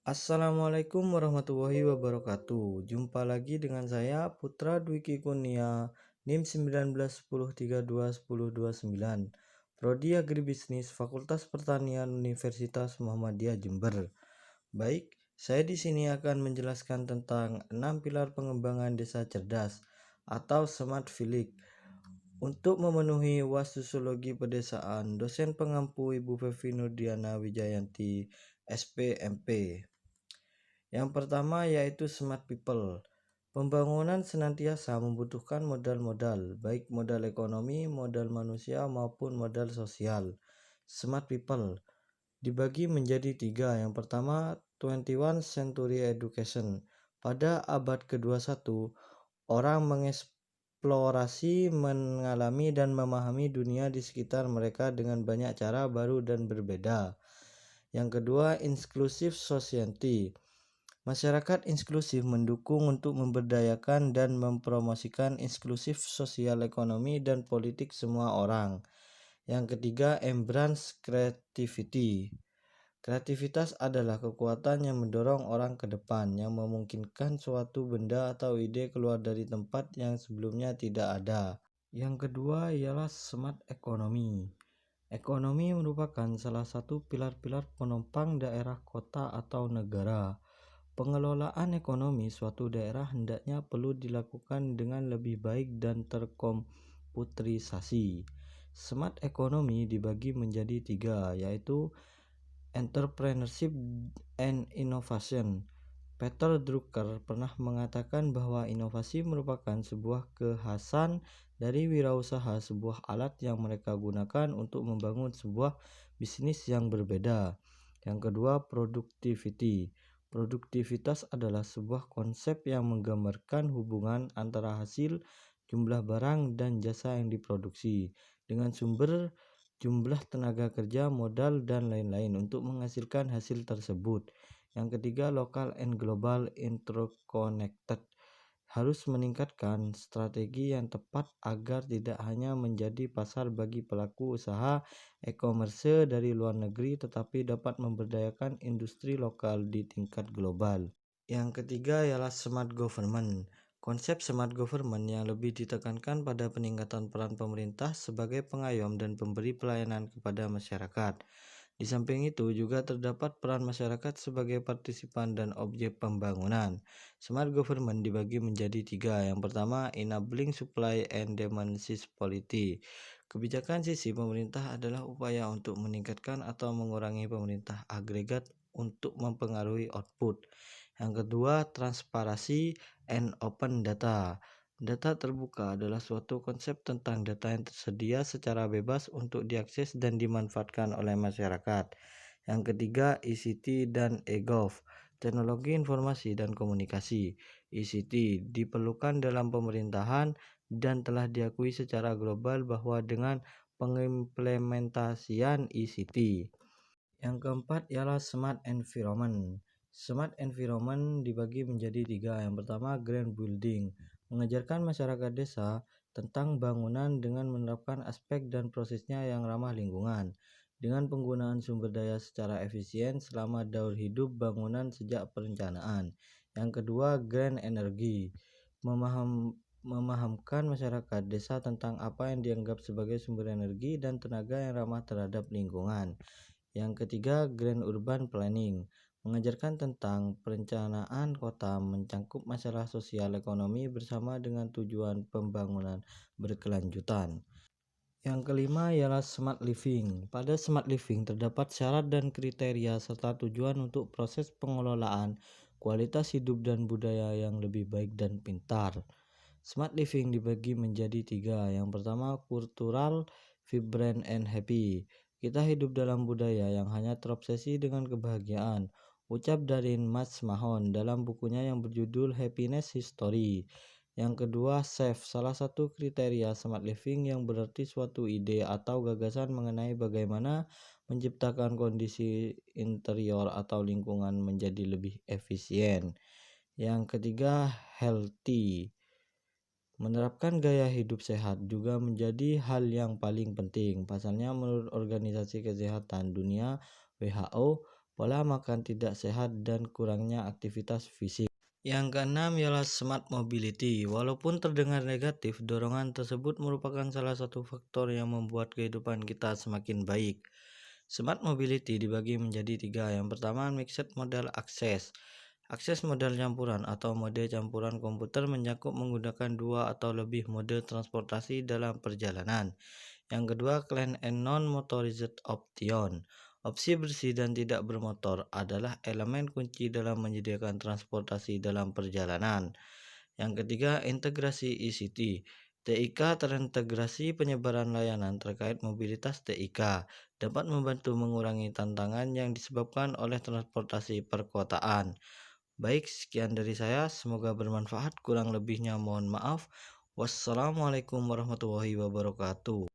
Assalamualaikum warahmatullahi wabarakatuh. Jumpa lagi dengan saya Putra Dwiki Kurnia, NIM 1910321029, Prodi Agribisnis Fakultas Pertanian Universitas Muhammadiyah Jember. Baik, saya di sini akan menjelaskan tentang 6 pilar pengembangan desa cerdas atau Smart Village. Untuk memenuhi sosiologi pedesaan, dosen pengampu Ibu Fevi Nurdiana Wijayanti, SPMP. Yang pertama yaitu smart people. Pembangunan senantiasa membutuhkan modal-modal, baik modal ekonomi, modal manusia maupun modal sosial. Smart people dibagi menjadi tiga. Yang pertama, 21 Century Education. Pada abad ke-21, orang mengeksplorasi, mengalami, dan memahami dunia di sekitar mereka dengan banyak cara baru dan berbeda. Yang kedua, Inclusive Society. Masyarakat inklusif mendukung untuk memberdayakan dan mempromosikan inklusif sosial ekonomi dan politik semua orang. Yang ketiga, embrace creativity. Kreativitas adalah kekuatan yang mendorong orang ke depan, yang memungkinkan suatu benda atau ide keluar dari tempat yang sebelumnya tidak ada. Yang kedua ialah smart economy. Ekonomi merupakan salah satu pilar-pilar penopang daerah, kota, atau negara. Pengelolaan ekonomi suatu daerah hendaknya perlu dilakukan dengan lebih baik dan terkomputerisasi. Smart ekonomi dibagi menjadi tiga, yaitu entrepreneurship and innovation. Peter Drucker pernah mengatakan bahwa inovasi merupakan sebuah kekhasan dari wirausaha, sebuah alat yang mereka gunakan untuk membangun sebuah bisnis yang berbeda. Yang kedua, productivity. Produktivitas adalah sebuah konsep yang menggambarkan hubungan antara hasil, jumlah barang, dan jasa yang diproduksi dengan sumber, jumlah tenaga kerja, modal, dan lain-lain untuk menghasilkan hasil tersebut. Yang ketiga, local and global interconnected. Harus meningkatkan strategi yang tepat agar tidak hanya menjadi pasar bagi pelaku usaha e-commerce dari luar negeri, tetapi dapat memberdayakan industri lokal di tingkat global. Yang ketiga ialah smart government. Konsep smart government yang lebih ditekankan pada peningkatan peran pemerintah sebagai pengayom dan pemberi pelayanan kepada masyarakat. Di samping itu juga terdapat peran masyarakat sebagai partisipan dan objek pembangunan. Smart government dibagi menjadi tiga. Yang pertama, enabling supply and demand policy. Kebijakan sisi pemerintah adalah upaya untuk meningkatkan atau mengurangi pemerintah agregat untuk mempengaruhi output. Yang kedua, transparansi and open data. Data terbuka adalah suatu konsep tentang data yang tersedia secara bebas untuk diakses dan dimanfaatkan oleh masyarakat. Yang ketiga, ICT dan e-gov. Teknologi informasi dan komunikasi. ICT diperlukan dalam pemerintahan dan telah diakui secara global bahwa dengan pengimplementasian ICT. Yang keempat ialah smart environment. Smart environment dibagi menjadi tiga. Yang pertama, green building. Mengajarkan masyarakat desa tentang bangunan dengan menerapkan aspek dan prosesnya yang ramah lingkungan, dengan penggunaan sumber daya secara efisien selama daur hidup bangunan sejak perencanaan. Yang kedua, green energy. Memahamkan masyarakat desa tentang apa yang dianggap sebagai sumber energi dan tenaga yang ramah terhadap lingkungan. Yang ketiga, Grand Urban Planning. Mengajarkan tentang perencanaan kota mencangkup masalah sosial ekonomi bersama dengan tujuan pembangunan berkelanjutan. Yang kelima ialah smart living. Pada smart living terdapat syarat dan kriteria serta tujuan untuk proses pengelolaan kualitas hidup dan budaya yang lebih baik dan pintar. Smart living dibagi menjadi tiga. Yang pertama, cultural, vibrant, and happy. Kita hidup dalam budaya yang hanya terobsesi dengan kebahagiaan. Ucap dari Mas Mahon dalam bukunya yang berjudul Happiness History. Yang kedua, safe. Salah satu kriteria smart living yang berarti suatu ide atau gagasan mengenai bagaimana menciptakan kondisi interior atau lingkungan menjadi lebih efisien. Yang ketiga, healthy. Menerapkan gaya hidup sehat juga menjadi hal yang paling penting. Pasalnya menurut Organisasi Kesehatan Dunia (WHO), pola makan tidak sehat, dan kurangnya aktivitas fisik. Yang keenam ialah smart mobility. Walaupun terdengar negatif, dorongan tersebut merupakan salah satu faktor yang membuat kehidupan kita semakin baik. Smart mobility dibagi menjadi tiga. Yang pertama, mixed modal akses. Akses modal campuran atau mode campuran komputer mencakup menggunakan dua atau lebih mode transportasi dalam perjalanan. Yang kedua, clean and non-motorized option. Opsi bersih dan tidak bermotor adalah elemen kunci dalam menyediakan transportasi dalam perjalanan. Yang ketiga, integrasi ICT. TIK terintegrasi penyebaran layanan terkait mobilitas. TIK dapat membantu mengurangi tantangan yang disebabkan oleh transportasi perkotaan. Baik, sekian dari saya. Semoga bermanfaat. Kurang lebihnya mohon maaf. Wassalamualaikum warahmatullahi wabarakatuh.